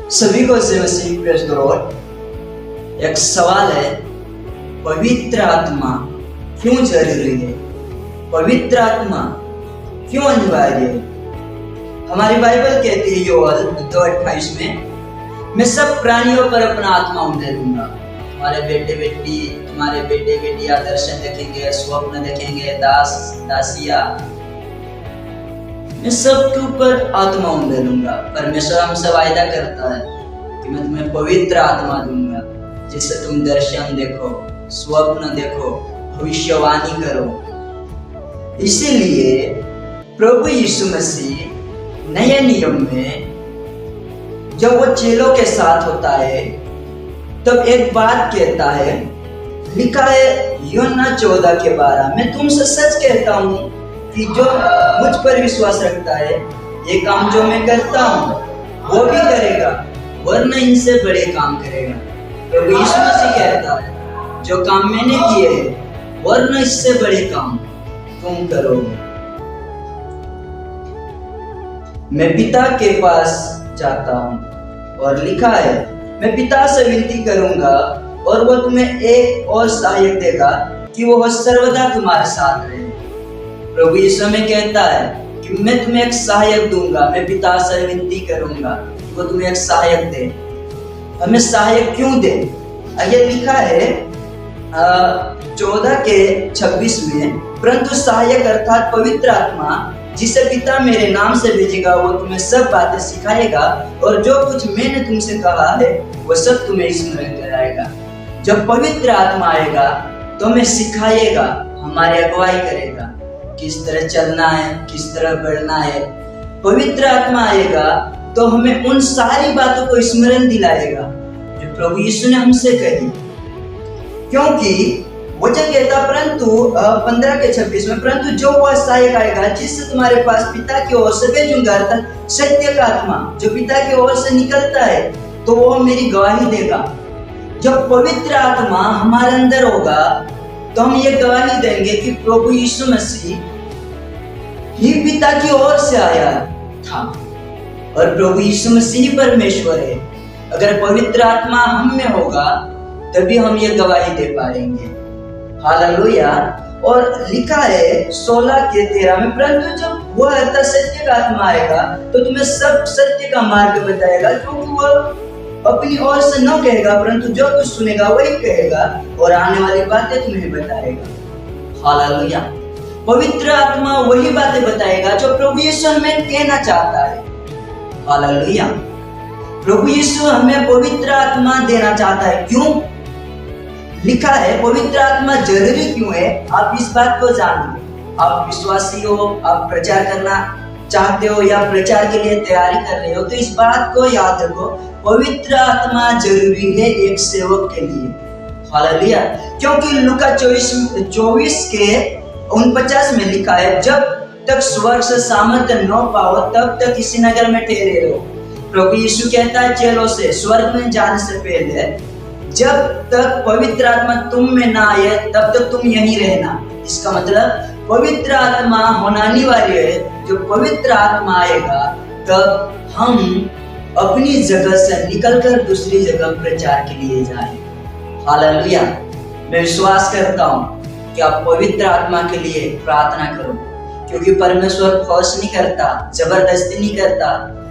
सभी को जय मसीह प्रेज द लॉर्ड। एक सवाल है, पवित्र आत्मा क्यों जरूरी है? पवित्र आत्मा क्यों अनिवार्य है? हमारी बाइबल कहती है योएल 2:28 में, मैं सब प्राणियों पर अपना आत्मा उंडेल दूंगा। तुम्हारे बेटे बेटियां दर्शन देखेंगे, स्वप्न देखेंगे, दास दासियां, मैं सबके ऊपर आत्मा उंडेलूंगा। परमेश्वर हमसे वायदा करता है कि मैं तुम्हें पवित्र आत्मा दूंगा, जिससे तुम दर्शन देखो, स्वप्न देखो, भविष्यवाणी करो। इसीलिए प्रभु यीशु मसीह नए नियम में जब वो चेलों के साथ होता है तब एक बात कहता है, लिखा है यूहन्ना 14:12, मैं तुमसे सच कहता हूँ कि जो मुझ पर विश्वास रखता है, ये काम जो मैं करता हूँ वो भी करेगा, वरना इनसे बड़े काम करेगा। प्रभु यीशु मसीह कहता है, जो काम मैंने किए हैं वरना इससे बड़े काम तुम करोगे। मैं पिता के पास जाता हूँ और लिखा है, मैं पिता से विनती करूंगा और वो तुम्हें एक और सहायक देगा कि वो सर्वदा तुम्हारे साथ रहे। प्रभु यीशु में कहता है कि मैं तुम्हें एक सहायक दूंगा, मैं पिता से विनती करूंगा वो तुम्हें एक सहायक दे। हमें सहायक क्यों दे? ये लिखा है 14:26 में, परंतु सहायक अर्थात पवित्र आत्मा जिसे पिता मेरे नाम से भेजेगा, वो तुम्हें सब बातें सिखाएगा और जो कुछ मैंने तुमसे कहा है वो सब तुम्हें स्मरण कराएगा। जब पवित्र आत्मा आएगा तो हमें सिखाएगा, हमारी अगुवाई करेगा, किस तरह चलना है, किस तरह बढ़ना है। पवित्र आत्मा आएगा तो हमें उन सारी बातों को स्मरण दिलाएगा जो प्रभु यीशु ने हमसे कही। क्योंकि वचन कहता, परंतु 15:26 में, परंतु जो वह सहायक आएगा जिससे तुम्हारे पास पिता की ओर से भेजूंगा, अर्थात सत्य का आत्मा जो पिता की ओर से निकलता है, तो वो मेरी गवाही देगा। जब पवित्र आत्मा हमारे अंदर होगा तो हम ये गवाही देंगे कि प्रभु यीशु मसीह ही पिता की ओर से आया था और प्रभु यीशु मसीह परमेश्वर है। अगर पवित्र आत्मा हम में होगा तभी हम ये गवाही दे पाएंगे। हालेलुया। और लिखा है 16:13 में, परंतु जब वह अर्थात सत्य का आत्मा आएगा तो तुम्हें सब सत्य का मार्ग बताएगा, क्योंकि वह अपनी ओर से न कहेगा, परंतु जो कुछ सुनेगा वही कहेगा और आने वाली बातें तुम्हें बताएगा। हालेलुया। पवित्र आत्मा वही बातें बताएगा जो प्रभु यीशु हमें कहना चाहता है। हालेलुया। प्रभु यीशु हमें पवित्र आत्मा देना चाहता है। क्यों? लिखा है पवित्र आत्मा जरूरी क्यों है? आप इस बात को जानो। आप विश्वासी हो, आप प्रचार करना चाहते हो या प्रचार के लिए तैयारी कर रहे हो, तो इस बात को याद रखो, पवित्र आत्मा जरूरी है एक सेवक के लिए। हालेलुया। क्योंकि लूका 24:49 में लिखा है, जब तक स्वर्ग से सामर्थ्य न पाओ तब तक इसी नगर में ठहरे रहो। प्रभु यीशु कहता है चेलों से, स्वर्ग में जाने से पहले जब तक पवित्र आत्मा तुम में ना आए तब तक तुम यहीं रहना। इसका मतलब पवित्र आत्मा होना अनिवार्य है। जब पवित्र आत्मा आएगा तब हम अपनी जगह से निकलकर दूसरी जगह प्रचार के लिए जाएं। हालेलुया। मैं विश्वास करता हूँ कि आप पवित्र आत्मा के लिए प्रार्थना करो, क्योंकि परमेश्वर फोर्स नहीं करता, जबरदस्ती नहीं करता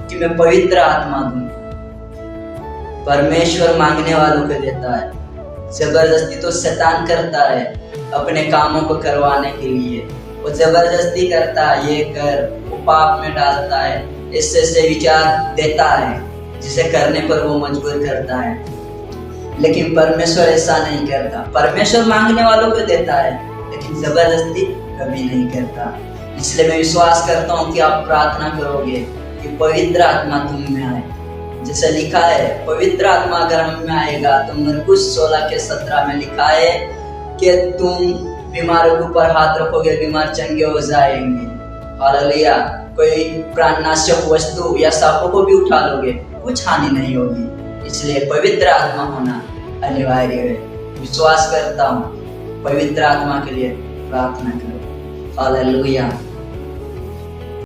कि मैं पवित्र आत्मा दूं। परमेश्वर मांगने वालों को देता है, जबरदस्ती तो शैतान करता है अपने कामों को करवाने के लिए। वो जबरदस्ती करता है, ये कर, वो पाप में डालता है, ऐसे विचार देता है जिसे करने पर वो मजबूर करता है। लेकिन परमेश्वर ऐसा नहीं करता। परमेश्वर मांगने वालों को देता है लेकिन जबरदस्ती कभी नहीं करता। इसलिए मैं विश्वास करता हूँ कि आप प्रार्थना करोगे कि पवित्र आत्मा तुम में आए। जैसे लिखा है, पवित्र आत्मा अगर हम में आएगा तो मरकुस 16:17 में लिखा है कि तुम बीमारों के ऊपर हाथ रखोगे, बीमार चंगे हो जाएंगे। हालेलुया। कोई प्राणनाशक वस्तु या सांपों को भी उठा लोगे, कुछ हानि नहीं होगी। इसलिए पवित्र आत्मा होना अनिवार्य है। विश्वास करता हूँ, पवित्र आत्मा के लिए प्रार्थना करो। हालेलुया।